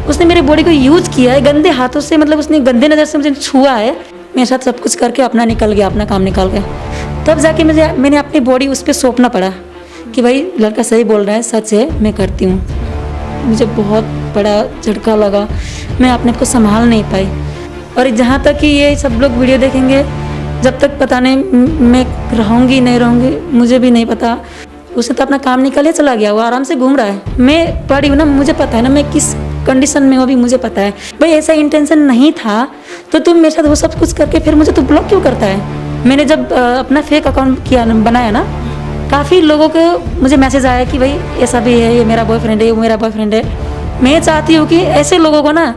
उसने मेरे बॉडी को यूज किया है गंदे हाथों से, मतलब उसने गंदे नज़र से मुझे छुआ है, मेरे साथ सब कुछ करके अपना निकल गया, अपना काम निकल गया। तब जाके मैंने अपनी बॉडी उस पर सौंपना पड़ा कि भाई लड़का सही बोल रहा है, सच है, मैं करती हूँ। मुझे बहुत बड़ा झटका लगा, मैं अपने को संभाल नहीं पाई। और जहाँ तक कि ये सब लोग वीडियो देखेंगे, जब तक पता नहीं मैं रहूँगी नहीं रहूँगी मुझे भी नहीं पता। उसने तो अपना काम निकाले चला गया, वो आराम से घूम रहा है। मैं पड़ी हूँ ना, मुझे पता है ना मैं किस कंडीशन में हो, भी मुझे पता है। भाई ऐसा इंटेंशन नहीं था तो तुम मेरे साथ वो सब कुछ करके फिर मुझे तो ब्लॉक क्यों करता है। मैंने जब अपना फेक अकाउंट बनाया ना, काफ़ी लोगों को मुझे मैसेज आया कि भाई ऐसा भी है, ये मेरा बॉयफ्रेंड है, वो मेरा बॉयफ्रेंड है। मैं चाहती हूँ कि ऐसे लोगों को ना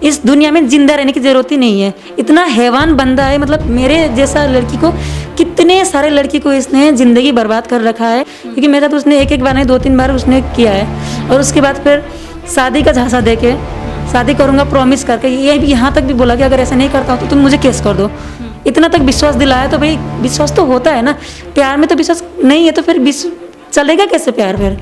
इस दुनिया में जिंदा रहने की ज़रूरत ही नहीं है। इतना हैवान बंदा है, मतलब मेरे जैसा लड़की को, कितने सारे लड़की को इसने ज़िंदगी बर्बाद कर रखा है। क्योंकि मेरा तो उसने एक बार नहीं 2-3 बार उसने किया है। और उसके बाद फिर शादी का झांसा दे के शादी करूँगा प्रॉमिस करके, ये भी यहाँ तक भी बोला कि अगर ऐसा नहीं करता हूँ तो तुम मुझे केस कर दो। इतना तक विश्वास दिलाया। तो भाई विश्वास तो होता है ना, प्यार में तो विश्वास नहीं है तो फिर चलेगा कैसे प्यार फिर।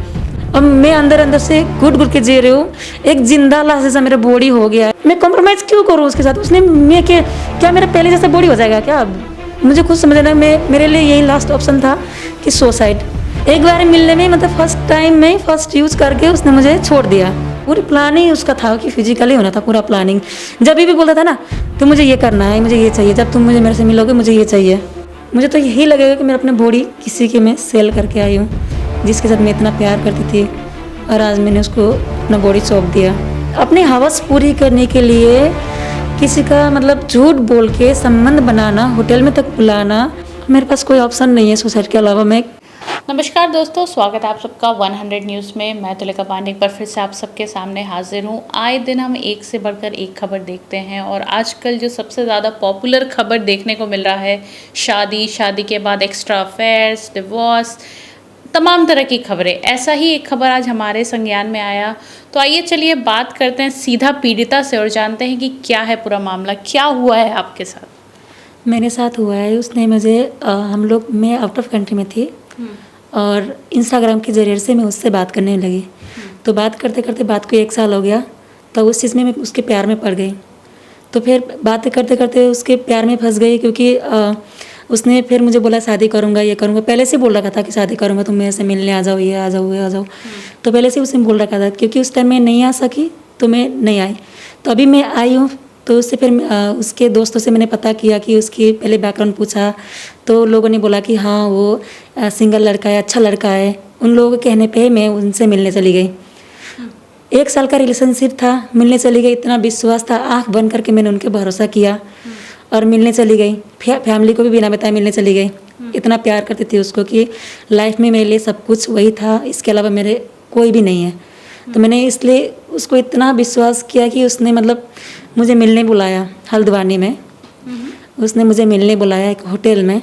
अब मैं अंदर अंदर से घुट घुट के जी रही हूँ, एक जिंदा लाश जैसा मेरा बॉडी हो गया है। मैं कॉम्प्रोमाइज़ क्यों करूँ उसके साथ। उसने मैं क्या मेरा पहले जैसा बॉडी हो जाएगा क्या अब। मुझे खुद समझ ना, मेरे लिए यही लास्ट ऑप्शन था कि सुसाइड। एक बार मिलने में, मतलब फर्स्ट टाइम में फर्स्ट यूज़ करके उसने मुझे छोड़ दिया। पूरी प्लानिंग उसका था कि फिजिकली होना था, पूरा प्लानिंग। जब भी बोलता था ना तो मुझे ये करना है, मुझे ये चाहिए, जब तुम मुझे मेरे से मिलोगे मुझे ये चाहिए। मुझे तो यही लगेगा कि मैं अपनी बॉडी किसी के मैं सेल करके आई हूँ, जिसके साथ मैं इतना प्यार करती थी, और आज मैंने उसको अपना बॉडी सौंप दिया। अपनी हवस पूरी करने के लिए किसी का मतलब झूठ बोल के संबंध बनाना, होटल में तक बुलाना, मेरे पास कोई ऑप्शन नहीं है सुसाइड के अलावा। मैं नमस्कार दोस्तों, स्वागत है आप सबका 100 न्यूज़ में। मैं तुलिका पांडे एक बार फिर से आप सबके सामने हाजिर हूँ। आए दिन हम एक से बढ़कर एक खबर देखते हैं, और आजकल जो सबसे ज़्यादा पॉपुलर खबर देखने को मिल रहा है, शादी के बाद एक्स्ट्रा अफेयर्स, डिवोर्स, तमाम तरह की खबरें। ऐसा ही एक खबर आज हमारे संज्ञान में आया। तो आइए चलिए बात करते हैं सीधा पीड़िता से और जानते हैं कि क्या है पूरा मामला, क्या हुआ है आपके साथ। मेरे साथ हुआ है, उसने मुझे मैं आउट ऑफ कंट्री में थी और इंस्टाग्राम के ज़रिए से मैं उससे बात करने लगी। तो बात करते करते बात को 1 साल हो गया, तो उस चीज़ में मैं उसके प्यार में पड़ गई। तो फिर बातें करते करते उसके प्यार में फंस गई, क्योंकि उसने फिर मुझे बोला शादी करूँगा, ये करूँगा। पहले से बोल रखा था कि शादी करूँगा, तुम मेरे से मिलने आ जाओ, ये आ जाओ, ये आ जाओ। तो पहले से उसने बोल रखा था। क्योंकि उस टाइम मैं नहीं आ सकी तो मैं नहीं आई। तो अभी मैं आई हूँ, तो उससे फिर उसके दोस्तों से मैंने पता किया कि उसकी पहले बैकग्राउंड पूछा, तो लोगों ने बोला कि हाँ वो सिंगल लड़का है, अच्छा लड़का है। उन लोगों के कहने पे मैं उनसे मिलने चली गई। 1 साल का रिलेशनशिप था, मिलने चली गई। इतना विश्वास था, आँख बंद करके मैंने उनके भरोसा किया और मिलने चली गई। फैमिली को भी बिना बताए मिलने चली गई। इतना प्यार करती थी उसको कि लाइफ में मेरे लिए सब कुछ वही था, इसके अलावा मेरे कोई भी नहीं है। तो मैंने इसलिए उसको इतना विश्वास किया कि उसने मतलब मुझे मिलने बुलाया हल्द्वानी में। उसने मुझे मिलने बुलाया एक होटल में।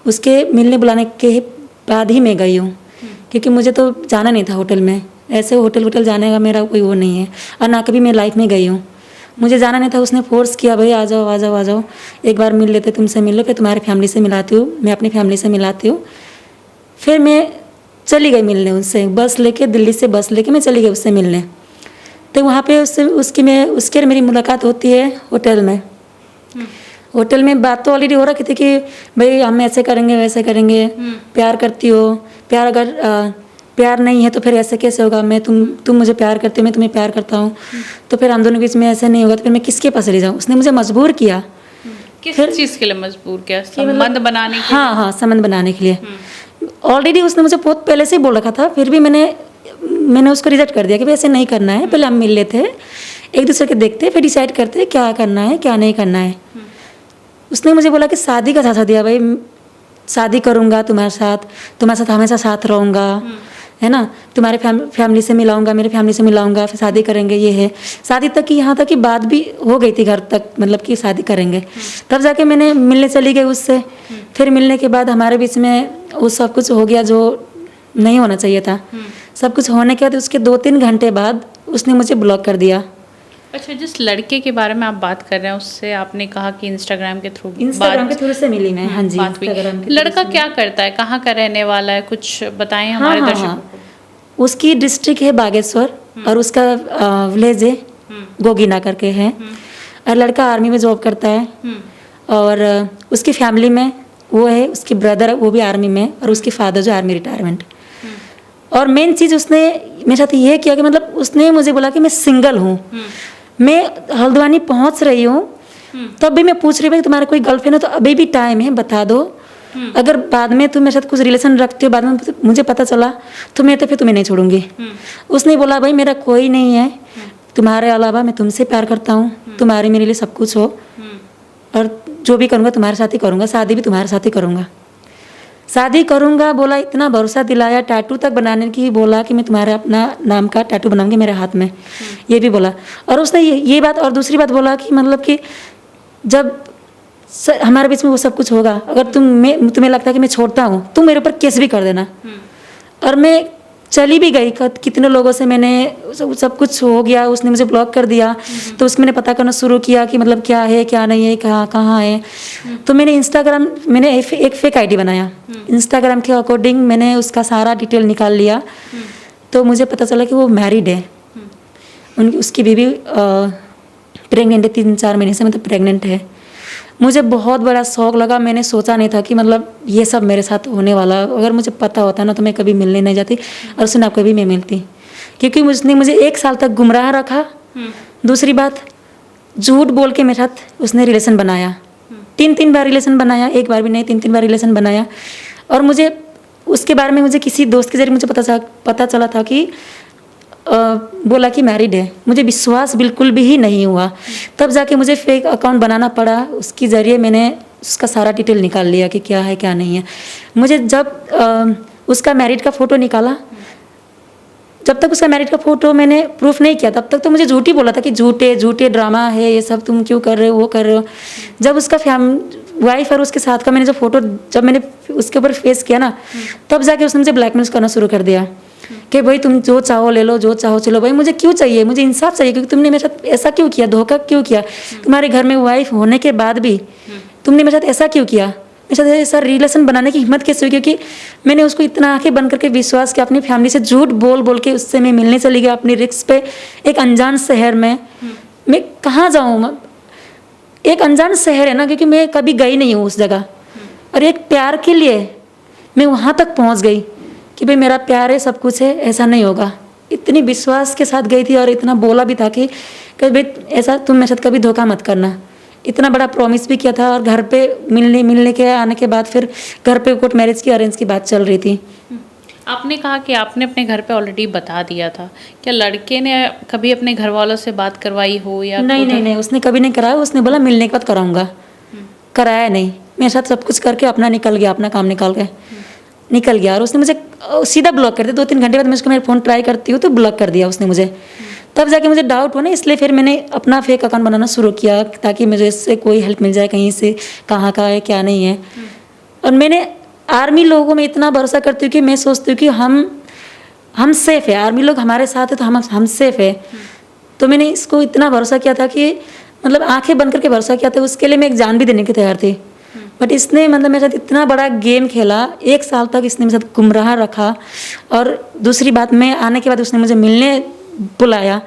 उसके मिलने बुलाने के बाद ही मैं गई हूँ, क्योंकि मुझे तो जाना नहीं था होटल में। ऐसे होटल जाने का मेरा कोई वो नहीं है, और ना कभी मैं लाइफ में गई हूँ। मुझे जाना नहीं था, उसने फोर्स किया, भाई आ जाओ आ जाओ आ जाओ, एक बार मिल लेते, तुमसे मिल लो, फिर तुम्हारी फैमिली से मिलाती हूँ, मैं अपनी फैमिली से मिलाती हूँ। फिर मैं चली गई मिलने उनसे, बस लेके, दिल्ली से बस लेके मैं चली गई उससे मिलने। तो वहाँ पे उसके मेरी मुलाकात होती है होटल में। होटल में बात तो ऑलरेडी हो रखी थी कि भाई हम ऐसे करेंगे वैसे करेंगे, प्यार करती हो, प्यार अगर प्यार नहीं है तो फिर ऐसे कैसे होगा। तुम मुझे प्यार करती हो, मैं तुम्हें प्यार करता हूँ, तो फिर हम दोनों के बीच में ऐसे नहीं होगा, तो फिर मैं किसके पास ले जाऊँ। उसने मुझे मजबूर किया। किस चीज़ के लिए मजबूर किया? संबंध बनाने के लिए? हाँ, संबंध बनाने के लिए। ऑलरेडी उसने मुझे बहुत पहले से ही बोल रखा था, फिर भी मैंने उसको रिजेक्ट कर दिया कि ऐसे नहीं करना है। पहले हम मिल लेते हैं, एक दूसरे के देखते, फिर डिसाइड करते क्या करना है क्या नहीं करना है। उसने मुझे बोला कि शादी का झांसा दिया, भाई शादी करूँगा तुम्हारे साथ हमेशा साथ रहूँगा, है ना, तुम्हारे फैमिली से मिलाऊंगा, मेरे फैमिली से मिलाऊंगा, फिर शादी करेंगे। ये है शादी तक की, यहाँ तक की बात भी हो गई थी घर तक, मतलब कि शादी करेंगे। तब जाके मैंने मिलने चली गई उससे। फिर मिलने के बाद हमारे बीच में वो सब कुछ हो गया जो नहीं होना चाहिए था। सब कुछ होने के बाद उसके 2-3 घंटे बाद उसने मुझे ब्लॉक कर दिया। अच्छा, जिस लड़के के बारे में आप बात कर रहे हैं उससे आपने कहा कि इंस्टाग्राम के थ्रू से मिली मैं। हाँ जी, लड़का क्या करता है, कहाँ का रहने वाला है, कुछ बताएं हमारे दर्शकों को। उसकी डिस्ट्रिक्ट है बागेश्वर, और उसका विलेज है गोगीना करके है, और लड़का आर्मी में जॉब करता है, और उसकी फैमिली में वो है, उसकी ब्रदर वो भी आर्मी में, और उसके फादर जो आर्मी रिटायरमेंट। और मेन चीज़ उसने मेरे साथ ये किया कि मतलब उसने मुझे बोला कि मैं सिंगल हूँ, मैं हल्द्वानी पहुँच रही हूँ, तब भी मैं पूछ रही भाई तुम्हारा कोई गर्लफ्रेंड है तो अभी भी टाइम है, बता दो। अगर बाद में तुम मेरे साथ कुछ रिलेशन रखते हो, बाद में मुझे पता चला तो मैं तो फिर तुम्हें नहीं छोड़ूंगी। उसने बोला भाई मेरा कोई नहीं है तुम्हारे अलावा, मैं तुमसे प्यार करता हूँ, तुम्हारे मेरे लिए सब कुछ हो, और जो भी करूँगा तुम्हारे साथ ही करूँगा, शादी भी तुम्हारे साथ ही करूँगा, शादी करूँगा बोला। इतना भरोसा दिलाया, टैटू तक बनाने की बोला कि मैं तुम्हारे अपना नाम का टैटू बनाऊंगी मेरे हाथ में, ये भी बोला। और उसने ये बात, और दूसरी बात बोला कि मतलब कि जब हमारे बीच में वो सब कुछ होगा, अगर तुम्हें लगता है कि मैं छोड़ता हूँ, तुम मेरे ऊपर केस भी कर देना। और मैं चली भी गई, कितने लोगों से मैंने सब कुछ हो गया, उसने मुझे ब्लॉक कर दिया, तो उसमें मैंने पता करना शुरू किया कि मतलब क्या है क्या नहीं है, कहाँ है। तो मैंने एक फेक आईडी बनाया, इंस्टाग्राम के अकॉर्डिंग मैंने उसका सारा डिटेल निकाल लिया, तो मुझे पता चला कि वो मैरिड है, उसकी बीवी प्रेग्नेंट है, 3-4 महीने से मतलब प्रेग्नेंट है। मुझे बहुत बड़ा शौक लगा, मैंने सोचा नहीं था कि मतलब ये सब मेरे साथ होने वाला। अगर मुझे पता होता ना तो मैं कभी मिलने नहीं जाती, और उसने आप कभी मैं मिलती, क्योंकि उसने मुझे 1 साल तक गुमराह रखा। दूसरी बात, झूठ बोल के मेरे साथ उसने रिलेशन बनाया, 3 बार रिलेशन बनाया, एक बार भी नहीं, 3 बार रिलेशन बनाया। और मुझे उसके बारे में मुझे किसी दोस्त के जरिए मुझे पता चला था कि बोला कि मैरिड है। मुझे विश्वास बिल्कुल भी ही नहीं हुआ, तब जाके मुझे फेक अकाउंट बनाना पड़ा। उसके ज़रिए मैंने उसका सारा डिटेल निकाल लिया कि क्या है क्या नहीं है। मुझे जब उसका मैरिड का फ़ोटो निकाला, जब तक उसका मैरिड का फ़ोटो मैंने प्रूफ नहीं किया, तब तक तो मुझे झूठ ही बोला था कि झूठे ड्रामा है ये सब, तुम क्यों कर रहे हो, वो कर रहे हो। जब उसका वाइफ और उसके साथ का मैंने जब मैंने उसके ऊपर फेस किया ना, तब जाके उसने मुझे ब्लैकमेल करना शुरू कर दिया कि भाई तुम जो चाहो ले लो, जो चाहो चलो। भाई मुझे क्यों चाहिए, मुझे इंसाफ चाहिए, क्योंकि तुमने मेरे साथ ऐसा क्यों किया, धोखा क्यों किया। तुम्हारे घर में वाइफ होने के बाद भी तुमने मेरे साथ ऐसा क्यों किया, मेरे साथ ऐसा रिलेशन बनाने की हिम्मत कैसे हुई। क्योंकि मैंने उसको इतना आंखें बंद करके विश्वास किया, अपनी फैमिली से झूठ बोल के उससे मैं मिलने चली गई अपनी रिस्क पे, एक अनजान शहर में। मैं कहाँ जाऊँ, एक अनजान शहर है ना, क्योंकि मैं कभी गई नहीं हूँ उस जगह, और एक प्यार के लिए मैं वहाँ तक पहुँच गई कि भाई मेरा प्यार है, सब कुछ है, ऐसा नहीं होगा। इतनी विश्वास के साथ गई थी, और इतना बोला भी था कि भाई ऐसा तुम मेरे साथ कभी धोखा मत करना। इतना बड़ा प्रॉमिस भी किया था। और घर पे मिलने के आने के बाद फिर घर पे कोर्ट मैरिज की अरेंज की बात चल रही थी। आपने कहा कि आपने अपने घर पे ऑलरेडी बता दिया था, क्या लड़के ने कभी अपने घर वालों से बात करवाई हो या? नहीं, उसने कभी नहीं कराया। उसने बोला मिलने के बाद कराऊंगा, कराया नहीं। मेरे साथ सब कुछ करके अपना निकल गया, अपना काम निकल गया। और उसने मुझे सीधा ब्लॉक कर दिया। 2-3 घंटे बाद मैं उसको मेरा फ़ोन ट्राई करती हूँ तो ब्लॉक कर दिया उसने मुझे। तब जाके मुझे डाउट हुआ ना, इसलिए फिर मैंने अपना फेक अकाउंट बनाना शुरू किया, ताकि मुझे इससे कोई हेल्प मिल जाए कहीं से, कहाँ का है क्या नहीं है। और मैंने आर्मी लोगों में इतना भरोसा करती हूँ कि मैं सोचती हूँ कि हम सेफ़ है, आर्मी लोग हमारे साथ है तो हम सेफ़ है। तो मैंने इसको इतना भरोसा किया था कि मतलब आंखें बंद करके भरोसा किया था। उसके लिए मैं एक जान भी देने की तैयार थी। बट इसने मतलब मेरे साथ इतना बड़ा गेम खेला, 1 साल तक इसने मेरे साथ गुमराह रखा। और दूसरी बात, मैं आने के बाद उसने मुझे मिलने बुलाया।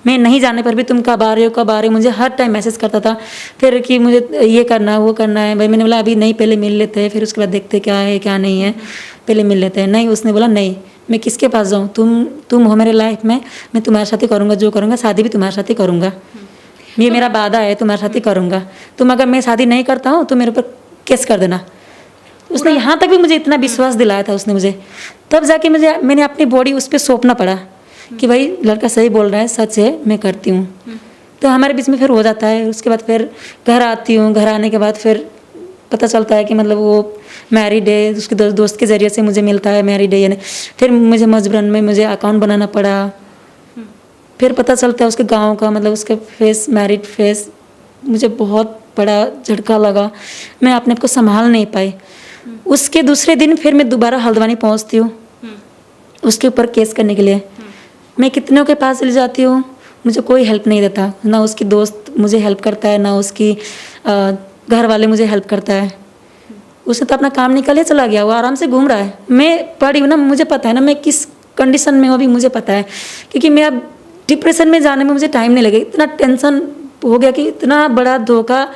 मैं नहीं जाने पर भी तुम कब आ रहे हो, मुझे हर टाइम मैसेज करता था। फिर कि मुझे ये करना वो करना है। भाई मैंने बोला अभी नहीं, पहले मिल लेते हैं, फिर उसके बाद देखते क्या है क्या नहीं है, पहले मिल लेते हैं। नहीं, उसने बोला नहीं, मैं किसके पास जाऊँ, तुम हो मेरे लाइफ में, मैं तुम्हारे साथ ही करूँगा जो करूँगा, शादी भी तुम्हारे साथ ही करूँगा, ये मेरा वादा है, तुम्हारे साथ ही करूँगा। तुम अगर मैं शादी नहीं करता हूँ तो मेरे ऊपर केस कर देना। उसने यहाँ तक भी मुझे इतना विश्वास दिलाया था उसने मुझे। तब जाके मैंने अपनी बॉडी उस पर सौंपना पड़ा कि भाई लड़का सही बोल रहा है, सच है, मैं करती हूँ। तो हमारे बीच में फिर हो जाता है। उसके बाद फिर घर आती हूँ, घर आने के बाद फिर पता चलता है कि मतलब वो मैरिड है। उसके दोस्त के ज़रिए से मुझे मिलता है मैरिड है यानी। फिर मुझे मजबूरन में मुझे अकाउंट बनाना पड़ा। फिर पता चलता है उसके गांव का, मतलब उसके फेस, मैरिड फेस। मुझे बहुत बड़ा झटका लगा, मैं अपने आप को संभाल नहीं पाई। उसके दूसरे दिन फिर मैं दोबारा हल्द्वानी पहुंचती हूँ उसके ऊपर केस करने के लिए। मैं कितनों के पास चली जाती हूँ, मुझे कोई हेल्प नहीं देता। ना उसकी दोस्त मुझे हेल्प करता है, ना उसकी घर वाले मुझे हेल्प करता है। उसने तो अपना काम निकाले चला गया, वो आराम से घूम रहा है। मैं पड़ी हूँ ना, मुझे पता है ना मैं किस कंडीशन में हूँ अभी, मुझे पता है। क्योंकि मैं अब डिप्रेशन में जाने में मुझे टाइम नहीं लगे, इतना टेंशन हो गया कि इतना बड़ा धोखा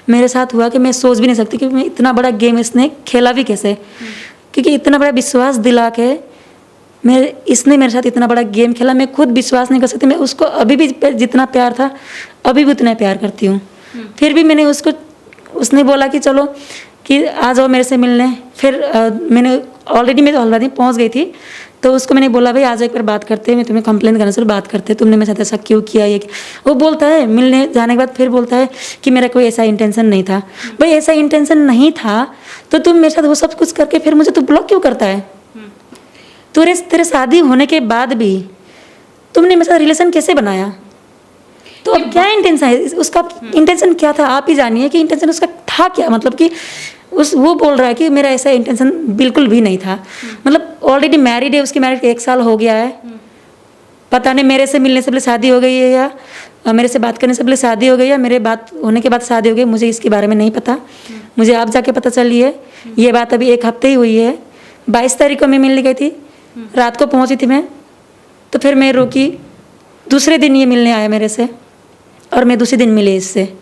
मेरे साथ हुआ कि मैं सोच भी नहीं सकती कि मैं इतना बड़ा गेम इसने खेला भी कैसे, क्योंकि इतना बड़ा विश्वास दिला के इसने मेरे साथ इतना बड़ा गेम खेला, मैं खुद विश्वास नहीं कर सकती। मैं उसको अभी भी जितना प्यार था अभी भी उतना प्यार करती हूँ। फिर भी मैंने उसने बोला कि चलो कि आ जाओ मेरे से मिलने। फिर मैंने ऑलरेडी मैं हल्द्वानी पहुँच गई थी, तो उसको मैंने बोला भाई आ जाओ एक बार बात करते हैं, मैं तुम्हें कंप्लेन करने से बात करते हैं, तुमने मेरे साथ ऐसा क्यों किया ये। वो बोलता है मिलने जाने के बाद फिर बोलता है कि मेरा कोई ऐसा इंटेंशन नहीं था। भाई ऐसा इंटेंशन नहीं था तो तुम मेरे साथ वो सब कुछ करके फिर मुझे तो ब्लॉक क्यों करता है। तेरे शादी होने के बाद भी तुमने मेरे साथ रिलेशन कैसे बनाया, तो अब क्या इंटेंशन है उसका, इंटेंशन क्या था आप ही जानिए कि इंटेंशन उसका था क्या। मतलब कि वो बोल रहा है कि मेरा ऐसा इंटेंशन बिल्कुल भी नहीं था। मतलब ऑलरेडी मैरिड है, उसकी मैरिड 1 साल हो गया है, पता नहीं मेरे से मिलने से पहले शादी हो गई है या मेरे से बात करने से पहले शादी हो गई या मेरे बात होने के बाद शादी हो गई, मुझे इसके बारे में नहीं पता। मुझे आप जाके पता चली है ये बात, अभी 1 हफ्ते ही हुई है। 22 तारीख को मैं मिलने गई थी, रात को पहुंची थी मैं, तो फिर मैं रुकी, दूसरे दिन ये मिलने आया मेरे से और मैं दूसरे दिन मिली इससे।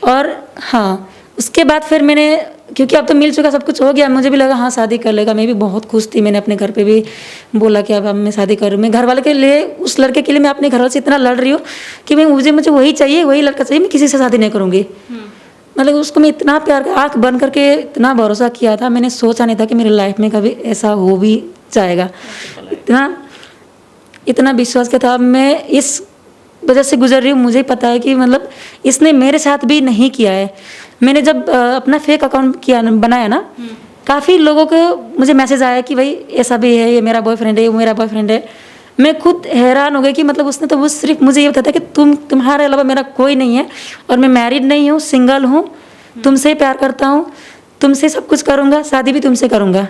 और हाँ उसके बाद फिर मैंने, क्योंकि अब तो मिल चुका सब कुछ हो गया, मुझे भी लगा हाँ शादी कर लेगा। मैं भी बहुत खुश थी, मैंने अपने घर पे भी बोला कि अब मैं शादी करूँ। मैं घर वाले के लिए, उस लड़के के लिए मैं अपने घर वाले से इतना लड़ रही हूँ कि मुझे वही चाहिए, वही लड़का चाहिए, मैं किसी से शादी नहीं करूँगी। मतलब उसको मैं इतना प्यार, आँख बंद करके इतना भरोसा किया था, मैंने सोचा नहीं था कि मेरी लाइफ में कभी ऐसा हो भी जाएगा। इतना विश्वास किया था। अब मैं इस वजह से गुजर रही हूँ, मुझे पता है कि मतलब इसने मेरे साथ भी नहीं किया है। मैंने जब अपना फेक अकाउंट बनाया ना, काफ़ी लोगों को मुझे मैसेज आया कि भाई ऐसा भी है, ये मेरा बॉयफ्रेंड है, वो मेरा बॉयफ्रेंड है। मैं खुद हैरान हो गई कि मतलब उसने तो वो सिर्फ मुझे ये बताया कि तुम्हारे अलावा मेरा कोई नहीं है और मैं मैरिड नहीं हूँ, सिंगल हूँ, तुमसे प्यार करता हूँ, तुमसे सब कुछ करूँगा, शादी भी तुमसे करूँगा।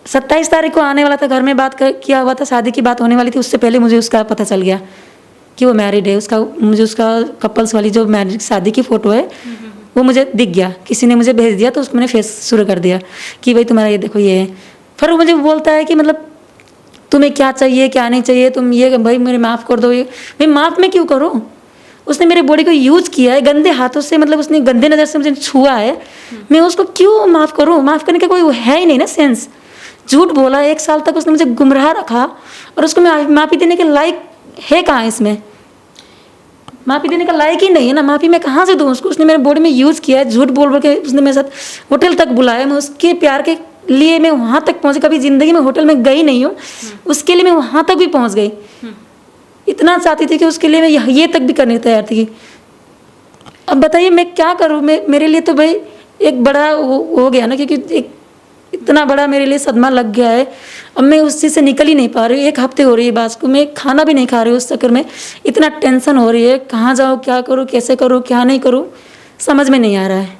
27 तारीख को आने वाला था, घर में बात किया हुआ था, शादी की बात होने वाली थी, उससे पहले मुझे उसका पता चल गया कि वो मैरिड है। मुझे उसका कपल्स वाली जो मैरिज शादी की फ़ोटो है वो मुझे दिख गया, किसी ने मुझे भेज दिया, तो उसको मैंने फेस शुरू कर दिया कि भाई तुम्हारा ये देखो ये है। फिर वो मुझे बोलता है कि मतलब तुम्हें क्या चाहिए क्या नहीं चाहिए, तुम ये भाई मेरे माफ़ कर दो। ये भाई माफ़ मैं क्यों करूँ, उसने मेरे बॉडी को यूज़ किया है गंदे हाथों से, मतलब उसने गंदे नज़र से मुझे छुआ है, मैं उसको क्यों माफ़ करूँ। माफ़ करने का कोई वो है ही नहीं ना सेंस। झूठ बोला 1 साल तक, उसने मुझे गुमराह रखा और उसको मैं माफ़ी देने के लायक है कहाँ, इसमें माफ़ी देने का लायक ही नहीं है ना। माफ़ी मैं कहाँ से दूँ उसको, उसने मेरे बॉडी में यूज़ किया है, झूठ बोल के उसने मेरे साथ होटल तक बुलाया। मैं उसके प्यार के लिए मैं वहाँ तक पहुँची, कभी ज़िंदगी में होटल में गई नहीं हूँ, उसके लिए मैं वहाँ तक भी पहुँच गई। इतना चाहती थी कि उसके लिए मैं ये तक भी करने तैयार थी। अब बताइए मैं क्या करूँ। मेरे लिए तो भाई एक बड़ा हो गया ना, क्योंकि एक इतना बड़ा मेरे लिए सदमा लग गया है। अब मैं उस चीज़ से निकल ही नहीं पा रही हूँ। 1 हफ्ते हो रही है बात को, मैं खाना भी नहीं खा रही हूँ। उस चक्कर में इतना टेंशन हो रही है, कहाँ जाऊँ, क्या करूँ, कैसे करूँ, क्या नहीं करूँ, समझ में नहीं आ रहा है।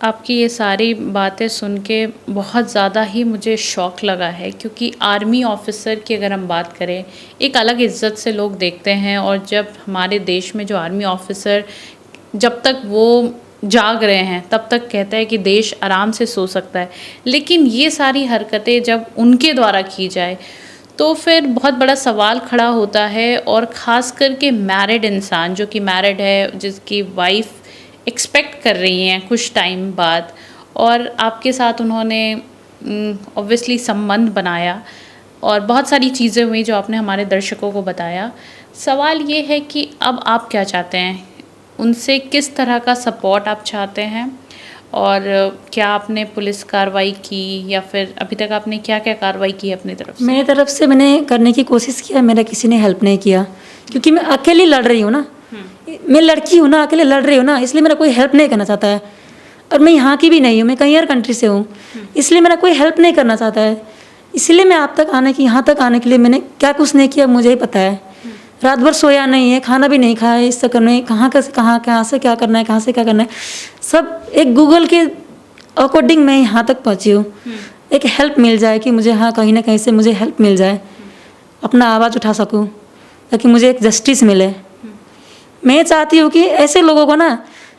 आपकी ये सारी बातें सुन के बहुत ज़्यादा ही मुझे शौक लगा है, क्योंकि आर्मी ऑफिसर की अगर हम बात करें, एक अलग इज्जत से लोग देखते हैं। और जब हमारे देश में जो आर्मी ऑफिसर, जब तक वो जाग रहे हैं तब तक कहता है कि देश आराम से सो सकता है, लेकिन ये सारी हरकतें जब उनके द्वारा की जाए तो फिर बहुत बड़ा सवाल खड़ा होता है। और ख़ास करके मैरिड इंसान जो कि मैरिड है, जिसकी वाइफ एक्सपेक्ट कर रही हैं कुछ टाइम बाद, और आपके साथ उन्होंने ऑब्वियसली संबंध बनाया और बहुत सारी चीज़ें हुई जो आपने हमारे दर्शकों को बताया। सवाल ये है कि अब आप क्या चाहते हैं, उनसे किस तरह का सपोर्ट आप चाहते हैं, और क्या आपने पुलिस कार्रवाई की या फिर अभी तक आपने क्या क्या कार्रवाई की अपनी तरफ से? मेरी तरफ से मैंने करने की कोशिश किया, मेरा किसी ने हेल्प नहीं किया, क्योंकि मैं अकेली लड़ रही हूँ ना। मैं लड़की हूँ ना, अकेले लड़ रही हूँ ना, इसलिए मेरा कोई हेल्प नहीं करना चाहता है। और मैं यहाँ की भी नहीं हूँ, मैं कहीं और कंट्री से हूँ, इसलिए मेरा कोई हेल्प नहीं करना चाहता है। इसलिए मैं आप तक आने की, यहाँ तक आने के लिए मैंने क्या कुछ नहीं किया मुझे ही पता है। रात भर सोया नहीं है, खाना भी नहीं खाया, इस चक्कर में कहाँ से क्या करना है, कहाँ से क्या करना है, सब एक गूगल के अकॉर्डिंग मैं यहाँ तक पहुँची हूँ। एक हेल्प मिल जाए कि मुझे, हाँ कहीं ना कहीं से मुझे हेल्प मिल जाए, अपना आवाज़ उठा सकूँ, ताकि मुझे एक जस्टिस मिले। मैं चाहती हूँ कि ऐसे लोगों को ना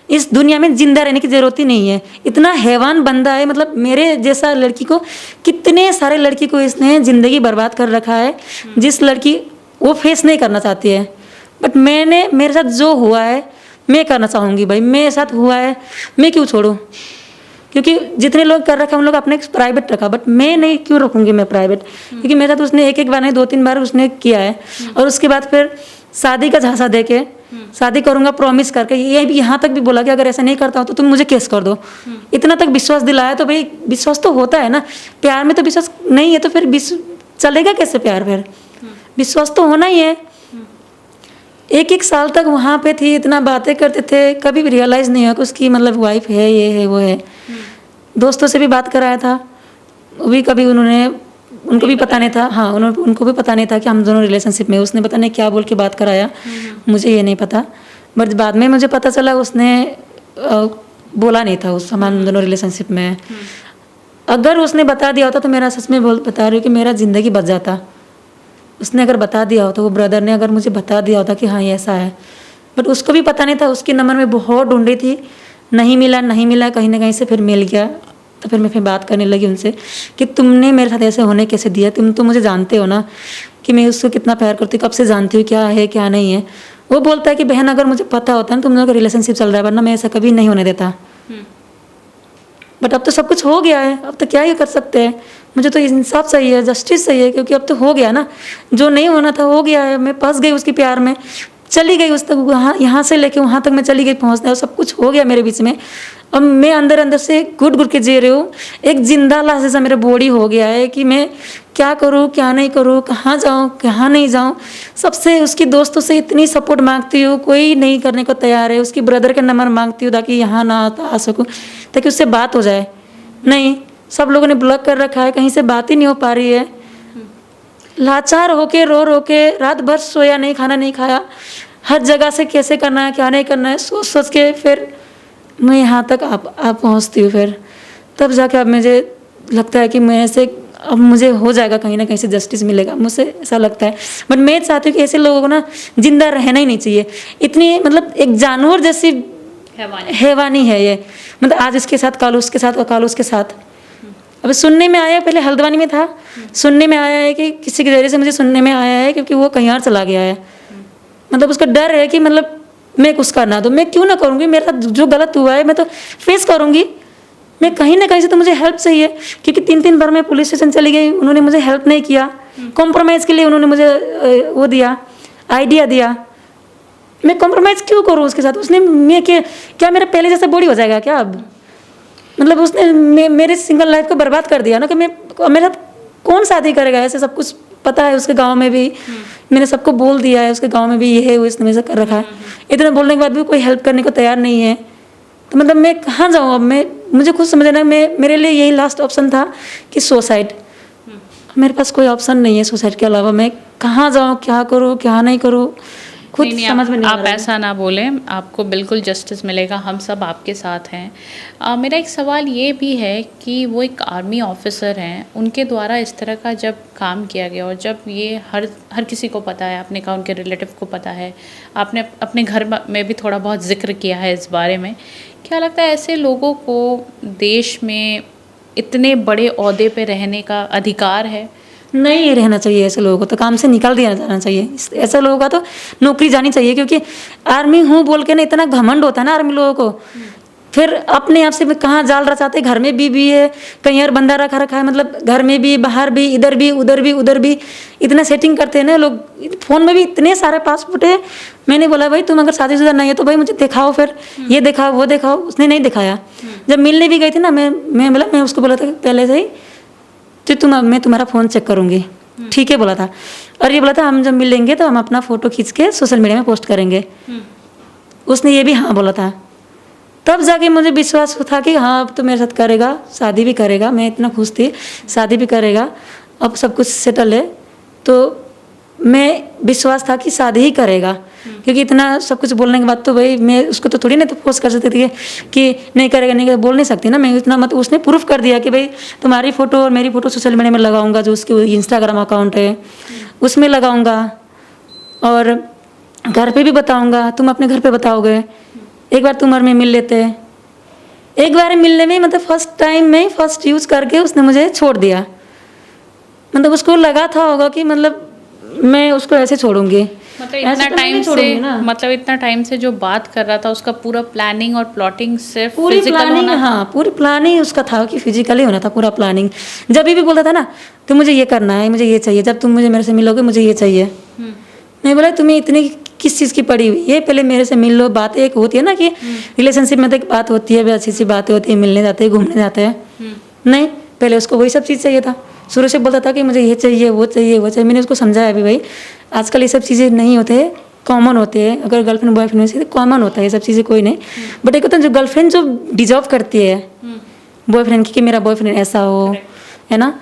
इस दुनिया में जिंदा रहने की ज़रूरत ही नहीं है। इतना हैवान बंदा है, मतलब मेरे जैसा लड़की को, कितने सारे लड़की को इसने ज़िंदगी बर्बाद कर रखा है, जिस लड़की वो फेस नहीं करना चाहती है। बट मेरे साथ जो हुआ है मैं करना चाहूँगी भाई, मेरे साथ हुआ है मैं क्यों छोड़ूँ? क्योंकि जितने लोग कर रखा उन लोग अपने प्राइवेट रखा, बट मैं नहीं क्यों रखूँगी मैं प्राइवेट? क्योंकि मेरे साथ उसने एक बार नहीं 2-3 बार उसने किया है। और उसके बाद फिर शादी का झांसा दे के शादी करूँगा प्रॉमिस करके, ये भी यहाँ तक भी बोला कि अगर ऐसा नहीं करता हो तो तुम मुझे केस कर दो। इतना तक विश्वास दिलाया। तो भाई विश्वास तो होता है ना, प्यार में तो विश्वास नहीं है तो फिर चलेगा कैसे प्यार? फिर विश्वास तो होना ही है। 1-1 साल तक वहाँ पे थी, इतना बातें करते थे, कभी भी रियलाइज़ नहीं हुआ कि उसकी मतलब वाइफ है, ये है, वो है। दोस्तों से भी बात कराया था, वो भी कभी उनको भी पता नहीं था। हाँ, उनको भी पता नहीं था कि हम दोनों रिलेशनशिप में। उसने पता नहीं क्या बोल के बात कराया, मुझे ये नहीं पता। बट बाद में मुझे पता चला उसने बोला नहीं था हम दोनों रिलेशनशिप में। अगर उसने बता दिया होता तो मेरा, सच में बता रही हूँ कि मेरा ज़िंदगी बच जाता। उसने अगर बता दिया होता, वो ब्रदर ने अगर मुझे बता दिया होता कि हाँ ये ऐसा है। बट उसको भी पता नहीं था। उसके नंबर में बहुत ढूंढी थी, नहीं मिला, कहीं ना कहीं से फिर मिल गया। तो फिर मैं बात करने लगी उनसे कि तुमने मेरे साथ ऐसे होने कैसे दिया? तुम तो मुझे जानते हो ना कि मैं उसको कितना प्यार करती हूँ, कब से जानती हूँ क्या है क्या नहीं है। वो बोलता है कि बहन अगर मुझे पता होता ना तुम लोगों का रिलेशनशिप चल रहा है, वरना मैं ऐसा कभी नहीं होने देता। बट अब तो सब कुछ हो गया है, अब तो क्या ही कर सकते हैं। मुझे तो इंसाफ चाहिए, जस्टिस चाहिए, क्योंकि अब तो हो गया ना, जो नहीं होना था हो गया है। मैं फंस गई उसके प्यार में, चली गई उस तक, वहाँ यहाँ से लेके वहाँ तक मैं चली गई पहुँचने, और सब कुछ हो गया मेरे बीच में। अब मैं अंदर अंदर से घुट घुट के जी रही हूँ। एक जिंदा लाश जैसा मेरा बॉडी हो गया है कि मैं क्या करूँ क्या नहीं करूँ, कहाँ जाऊँ कहाँ नहीं जाऊँ। सबसे, उसकी दोस्तों से इतनी सपोर्ट मांगती हूँ, कोई नहीं करने को तैयार है। उसकी ब्रदर का नंबर मांगती हूँ ताकि यहाँ ना आ सकूँ, ताकि उससे बात हो जाए। नहीं, सब लोगों ने ब्लॉक कर रखा है, कहीं से बात ही नहीं हो पा रही है। लाचार होके रो के रात भर सोया नहीं, खाना नहीं खाया, हर जगह से कैसे करना है क्या नहीं करना है सोच सोच के फिर मैं यहाँ तक आप पहुँचती हूँ। फिर तब जाके अब मुझे लगता है कि मैं ऐसे, अब मुझे हो जाएगा, कहीं ना कहीं से जस्टिस मिलेगा, मुझसे ऐसा लगता है। बट मैं चाहती हूँ कि ऐसे लोगों को ना जिंदा रहना ही नहीं चाहिए। इतनी मतलब एक जानवर जैसी हैवानी है ये, मतलब आज इसके साथ कल उसके साथ और कल उसके साथ। अब सुनने में आया, पहले हल्द्वानी में था, सुनने में आया है कि किसी के जरिए से मुझे सुनने में आया है क्योंकि वो कहीं और चला गया है। मतलब उसका डर है कि मतलब मैं कुछ करना, तो मैं क्यों ना करूँगी, मेरे साथ जो गलत हुआ है मैं तो फेस करूँगी। मैं कहीं ना कहीं से तो मुझे हेल्प चाहिए, क्योंकि 3 बार मैं पुलिस स्टेशन चली गई, उन्होंने मुझे हेल्प नहीं किया। कॉम्प्रोमाइज़ के लिए उन्होंने मुझे वो दिया, आइडिया दिया। मैं कॉम्प्रोमाइज़ क्यों करूँ उसके साथ? उसने मैं क्या मेरा पहले जैसा बॉडी हो जाएगा क्या अब? मतलब उसने मेरे सिंगल लाइफ को बर्बाद कर दिया ना, कि मेरे साथ कौन शादी करेगा? ऐसे सब कुछ पता है उसके गांव में भी, मैंने सबको बोल दिया है उसके गांव में भी, ये है वो इसने मेरे से कर रखा है। इतना बोलने के बाद भी कोई हेल्प करने को तैयार नहीं है। तो मतलब मैं कहाँ जाऊँ अब? मुझे खुद समझना, मेरे लिए यही लास्ट ऑप्शन था कि सुसाइड। मेरे पास कोई ऑप्शन नहीं है सुसाइड के अलावा। मैं कहाँ जाऊँ, क्या करूँ क्या नहीं करूँ, खुद समझ में नहीं आ रहा है। आप ऐसा ना बोलें, आपको बिल्कुल जस्टिस मिलेगा, हम सब आपके साथ हैं। मेरा एक सवाल ये भी है कि वो एक आर्मी ऑफिसर हैं, उनके द्वारा इस तरह का जब काम किया गया और जब ये हर किसी को पता है, आपने कहा उनके रिलेटिव को पता है, आपने अपने घर में भी थोड़ा बहुत जिक्र किया है इस बारे में, क्या लगता है ऐसे लोगों को देश में इतने बड़े ओहदे पे रहने का अधिकार है? नहीं रहना चाहिए ऐसे लोगों को, तो काम से निकाल दिया जाना चाहिए। ऐसे लोगों का तो नौकरी जानी चाहिए, क्योंकि आर्मी हूँ बोल के ना इतना घमंड होता है ना आर्मी लोगों को। फिर अपने आप से कहाँ जाल रचाते, घर में भी है, कहीं और बंदा रखा है, मतलब घर में भी बाहर भी, इधर भी उधर भी इतना सेटिंग करते हैं ना लोग। फ़ोन में भी इतने सारे पासपोर्ट है। मैंने बोला भाई तुम अगर शादीशुदा नहीं है तो भाई मुझे दिखाओ, फिर ये दिखाओ वो दिखाओ। उसने नहीं दिखाया। जब मिलने भी गई थी ना, मैं उसको बोला था पहले से ही, तो मैं तुम्हारा फ़ोन चेक करूँगी, ठीक है बोला था। और ये बोला था हम जब मिलेंगे तो हम अपना फ़ोटो खींच के सोशल मीडिया में पोस्ट करेंगे। उसने ये भी हाँ बोला था। तब जाके मुझे विश्वास था कि हाँ अब तो मेरे साथ करेगा, शादी भी करेगा। मैं इतना खुश थी, शादी भी करेगा, अब सब कुछ सेटल है। तो मैं विश्वास था कि शादी ही करेगा, क्योंकि इतना सब कुछ बोलने के बाद तो भाई मैं उसको तो थोड़ी ना तो फोर्स कर सकती थी कि नहीं करेगा नहीं करेगा, बोल नहीं सकती ना मैं इतना। मत उसने प्रूफ कर दिया कि भाई तुम्हारी फ़ोटो और मेरी फ़ोटो सोशल मीडिया में लगाऊंगा, जो उसकी इंस्टाग्राम अकाउंट है उसमें लगाऊंगा, और घर पे भी बताऊंगा, तुम अपने घर पे बताओगे। एक बार तुम और मैं मिल लेते हैं। एक बार मिलने में मतलब फर्स्ट टाइम में फर्स्ट यूज़ करके उसने मुझे छोड़ दिया। मतलब उसको लगा था होगा कि मतलब मैं उसको ऐसे छोड़ूंगी, मतलब ऐसे इतना तो मैं टाइम नहीं से छोड़ूंगी ना। मतलब इतना टाइम से जो बात कर रहा था उसका पूरा प्लानिंग और प्लॉटिंग सिर्फ पूरी फिजिकल प्लानिंग, होना था। हाँ पूरी प्लानिंग उसका था कि फिजिकली होना था पूरा प्लानिंग। जब भी बोलता था ना तो मुझे ये करना है, मुझे ये चाहिए, जब तुम मुझे मेरे से मिलोगे मुझे ये चाहिए। हम्म, मैं बोला तुम्हें इतनी किस चीज़ की पड़ी हुई है, पहले मेरे से मिल लो। बातें एक होती है ना कि रिलेशनशिप में तो एक बात होती है, भी अच्छी सी बातें होती है, मिलने जाते हैं घूमने जाते हैं। नहीं, पहले उसको वही सब चीज़ चाहिए था। शुरू से बोलता था कि मुझे ये चाहिए वो चाहिए वो चाहिए। मैंने उसको समझाया भी भाई आजकल ये सब चीज़ें नहीं होते, कॉमन होते हैं। अगर गर्लफ्रेंड बॉयफ्रेंड में से कॉमन होता है ये सब चीज़ें, कोई नहीं। बट एक होता है जो गर्लफ्रेंड जो डिजर्व करती है बॉयफ्रेंड की, कि मेरा बॉयफ्रेंड ऐसा हो, है ना,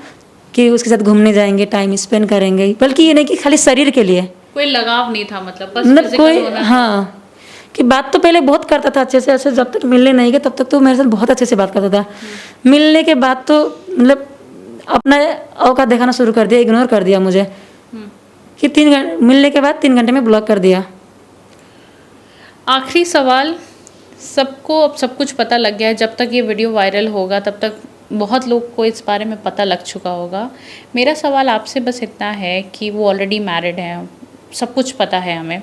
कि उसके साथ घूमने जाएंगे, टाइम स्पेंड करेंगे। बल्कि ये नहीं कि खाली शरीर के लिए, कोई लगाव नहीं था, मतलब बस मतलब फिजिकल कोई, होना था। हाँ, कि बात तो पहले बहुत करता था अच्छे से अच्छे। जब तक मिलने नहीं गए तब तक तो मेरे साथ बहुत अच्छे से बात करता था। मिलने के बाद तो मतलब अपना औकात दिखाना शुरू कर दिया, इग्नोर कर दिया मुझे। कि 3 घंटे मिलने के बाद 3 घंटे में ब्लॉक कर दिया। आखिरी सवाल, सबको अब सब कुछ पता लग गया है। जब तक ये वीडियो वायरल होगा तब तक बहुत लोग को इस बारे में पता लग चुका होगा। मेरा सवाल आपसे बस इतना है कि वो ऑलरेडी मैरिड हैं, सब कुछ पता है हमें,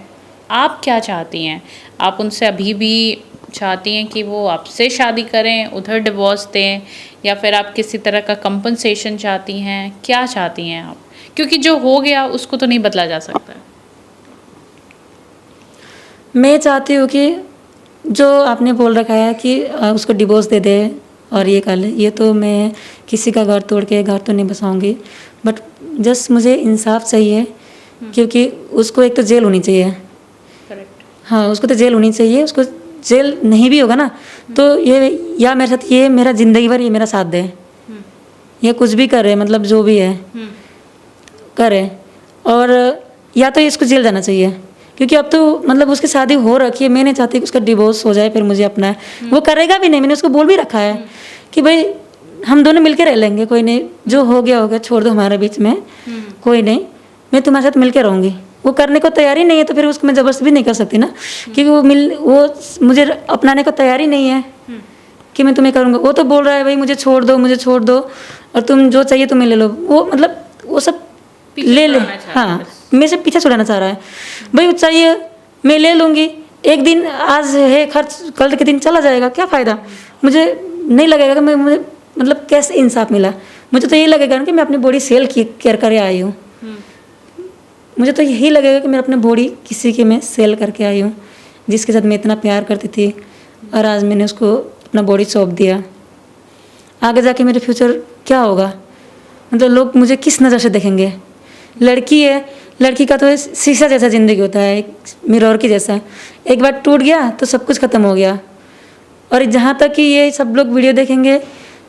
आप क्या चाहती हैं? आप उनसे अभी भी चाहती हैं कि वो आपसे शादी करें, उधर डिवोर्स दें, या फिर आप किसी तरह का कंपनसेशन चाहती हैं? क्या चाहती हैं आप? क्योंकि जो हो गया उसको तो नहीं बदला जा सकता है। मैं चाहती हूँ कि जो आपने बोल रखा है कि उसको डिवोर्स दे दे और ये कर ले, ये तो मैं किसी का घर तोड़ के घर तो नहीं बसाऊंगी। बट जस्ट मुझे इंसाफ चाहिए, क्योंकि उसको एक तो जेल होनी चाहिए। करेक्ट। हाँ, उसको तो जेल होनी चाहिए। उसको जेल नहीं भी होगा ना तो ये, या मेरे साथ ये मेरा ज़िंदगी भर ये मेरा साथ दे, या कुछ भी करे, मतलब जो भी है करे। और या तो इसको जेल जाना चाहिए, क्योंकि अब तो मतलब उसकी शादी हो रखी है। मैं नहीं चाहती कि उसका डिवोर्स हो जाए फिर मुझे अपना है। वो करेगा भी नहीं, मैंने उसको बोल भी रखा है कि भाई हम दोनों मिलकर रह लेंगे, कोई नहीं, जो हो गया छोड़ दो हमारे बीच में, कोई नहीं, मैं तुम्हारे साथ मिलकर रहूँगी। वो करने को तैयार ही नहीं है तो फिर उसको मैं ज़बरदस्ती भी नहीं कर सकती ना, क्योंकि वो मुझे अपनाने को तैयार ही नहीं है कि मैं तुम्हें करूँगा। वो तो बोल रहा है भाई मुझे छोड़ दो, मुझे छोड़ दो, और तुम जो चाहिए तुम्हें ले लो। वो मतलब वो सब ले ले, हाँ, मेरे से पीछे छुड़ाना चाह रहा है। भाई वो चाहिए मैं ले लूँगी, एक दिन आज है खर्च, कल के दिन चला जाएगा, क्या फ़ायदा। मुझे नहीं लगेगा कि मुझे मतलब कैसे इंसाफ मिला। मुझे तो यही लगेगा कि मैं अपनी बॉडी सेल केयर करे आई हूँ। मुझे तो यही लगेगा कि मैं अपनी बॉडी किसी के मैं सेल करके आई हूँ, जिसके साथ मैं इतना प्यार करती थी, और आज मैंने उसको अपना बॉडी सौंप दिया। आगे जाके मेरे फ्यूचर क्या होगा, मतलब लोग मुझे किस नज़र से देखेंगे। लड़की है, लड़की का तो शीशा जैसा ज़िंदगी होता है, एक मिरर की जैसा। एक बार टूट गया तो सब कुछ ख़त्म हो गया। और जहाँ तक कि ये सब लोग वीडियो देखेंगे,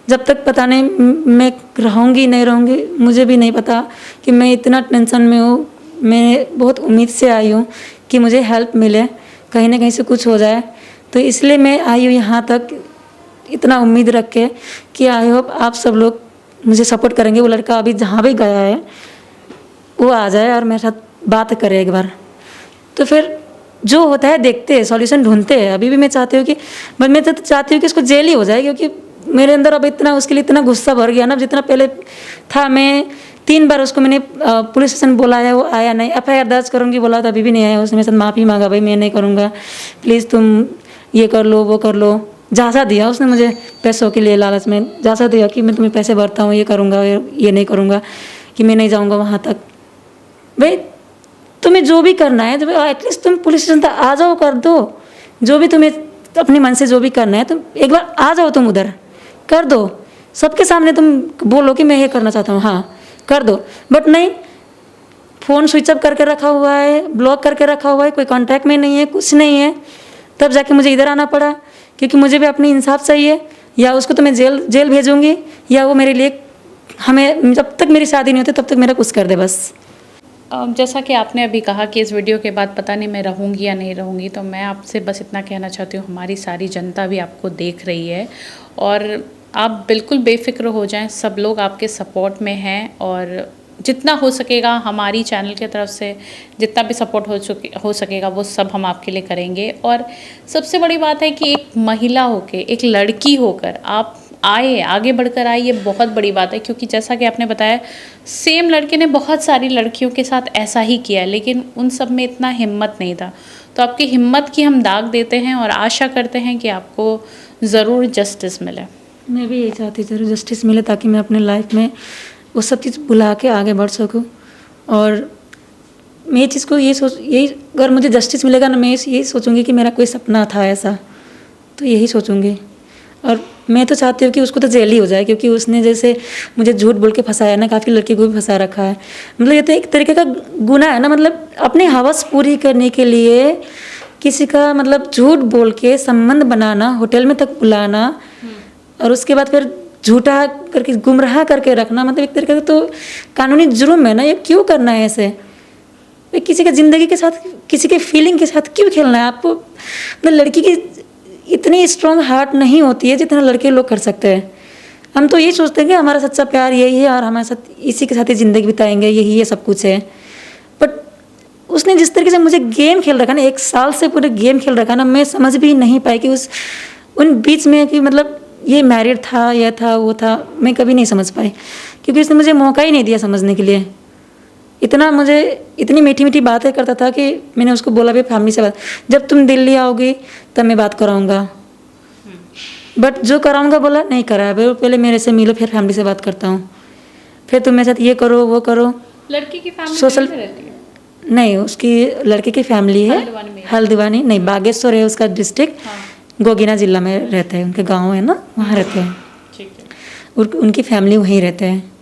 जब तक पता नहीं मैं रहूँगी नहीं रहूँगी, मुझे भी नहीं पता कि मैं इतना टेंशन में हूँ। मैं बहुत उम्मीद से आई हूँ कि मुझे हेल्प मिले, कहीं ना कहीं से कुछ हो जाए। तो इसलिए मैं आई हूँ यहाँ तक इतना उम्मीद रख के कि आई होप आप सब लोग मुझे सपोर्ट करेंगे। वो लड़का अभी जहाँ भी गया है वो आ जाए और मेरे साथ बात करे एक बार, तो फिर जो होता है देखते हैं, सॉल्यूशन ढूंढते हैं। अभी भी मैं चाहती हूँ कि मैं तो चाहती हूँ कि इसको जेल ही हो जाए, क्योंकि मेरे अंदर अब इतना उसके लिए इतना गुस्सा भर गया ना। जितना पहले था, मैं 3 बार उसको मैंने पुलिस स्टेशन बुलाया, वो आया नहीं। FIR दर्ज करूँगी बोला तो अभी भी नहीं आया। उसने मेरे साथ माफ़ी मांगा, भाई मैं नहीं करूँगा, प्लीज़ तुम ये कर लो वो कर लो। झांसा दिया उसने मुझे पैसों के लिए, लालच में झांसा दिया कि मैं तुम्हें पैसे भरता हूँ, ये करूँगा ये नहीं करूँगा, कि मैं नहीं जाऊँगा वहाँ तक। भाई तुम्हें जो भी करना है, जब एटलीस्ट तुम पुलिस स्टेशन तक आ जाओ, कर दो जो भी तुम्हें अपने मन से जो भी करना है। तुम एक बार आ जाओ, तुम उधर कर दो, सबके सामने तुम बोलो कि मैं ये करना चाहता हूँ, हाँ कर दो। बट नहीं, फ़ोन स्विच ऑफ करके रखा हुआ है, ब्लॉक करके रखा हुआ है, कोई कांटेक्ट में नहीं है, कुछ नहीं है। तब जाके मुझे इधर आना पड़ा, क्योंकि मुझे भी अपनी इंसाफ चाहिए। या उसको तो मैं जेल भेजूँगी, या वो मेरे लिए, हमें जब तक मेरी शादी नहीं होती तब तक मेरा कुछ कर दे बस। जैसा कि आपने अभी कहा कि इस वीडियो के बाद पता नहीं मैं रहूँगी या नहीं रहूँगी, तो मैं आपसे बस इतना कहना चाहती हूँ, हमारी सारी जनता भी आपको देख रही है और आप बिल्कुल बेफिक्र हो जाएं, सब लोग आपके सपोर्ट में हैं। और जितना हो सकेगा हमारी चैनल की तरफ से जितना भी सपोर्ट हो सकेगा वो सब हम आपके लिए करेंगे। और सबसे बड़ी बात है कि एक महिला होकर, एक लड़की होकर आप आए, आगे बढ़कर आए, ये बहुत बड़ी बात है। क्योंकि जैसा कि आपने बताया, सेम लड़के ने बहुत सारी लड़कियों के साथ ऐसा ही किया, लेकिन उन सब में इतना हिम्मत नहीं था। तो आपकी हिम्मत की हम दाग देते हैं और आशा करते हैं कि आपको ज़रूर जस्टिस मिले। मैं भी यही चाहती हूँ ज़रूर जस्टिस मिले, ताकि मैं अपने लाइफ में वो सब चीज़ भुला के आगे बढ़ सकूँ। और मैं ये चीज़ को यही अगर मुझे जस्टिस मिलेगा ना, मैं यही सोचूंगी कि मेरा कोई सपना था ऐसा, तो यही सोचूंगी। और मैं तो चाहती हूँ कि उसको तो जेल ही हो जाए, क्योंकि उसने जैसे मुझे झूठ बोल के फंसाया ना, काफ़ी लड़की को भी फंसा रखा है। मतलब ये तो एक तरीके का गुनाह है ना, मतलब अपनी हवस पूरी करने के लिए किसी का मतलब झूठ बोल के संबंध बनाना, होटल में तक बुलाना, और उसके बाद फिर झूठा करके गुमराह करके रखना, मतलब एक तरीके का तो कानूनी जुर्म है ना। ये क्यों करना है ऐसे? किसी के ज़िंदगी के साथ, किसी के फीलिंग के साथ क्यों खेलना है आपको? मतलब लड़की की इतनी स्ट्रॉन्ग हार्ट नहीं होती है जितना लड़के लोग कर सकते हैं। हम तो यही सोचते हैं कि हमारा सच्चा प्यार यही है और हमारे साथ इसी के साथ ही ज़िंदगी बिताएंगे, यही ये सब कुछ है। बट उसने जिस तरीके से मुझे गेम खेल रखा ना, 1 साल से पूरे गेम खेल रखा ना, मैं समझ भी नहीं पाई कि उन बीच में कि मतलब ये मैरिड था, यह था, वो था, मैं कभी नहीं समझ पाई, क्योंकि उसने मुझे मौका ही नहीं दिया समझने के लिए। इतनी मीठी मीठी बातें करता था कि मैंने उसको बोला भी फैमिली से बात, जब तुम दिल्ली आओगी तब मैं बात कराऊंगा। बट जो कराऊंगा बोला नहीं करा, पहले मेरे से मिलो फिर फैमिली से बात करता हूँ, फिर तुम मेरे साथ ये करो वो करो। लड़की की फैमिली सोशल रहती है? नहीं, उसकी लड़के की फैमिली है हल्द्वानी नहीं, बागेश्वर है उसका डिस्ट्रिक्ट। हाँ। गोगीना जिला में रहते हैं, उनके गाँव है ना, वहाँ रहते हैं। ठीक है। उनकी फैमिली वहीं रहते हैं।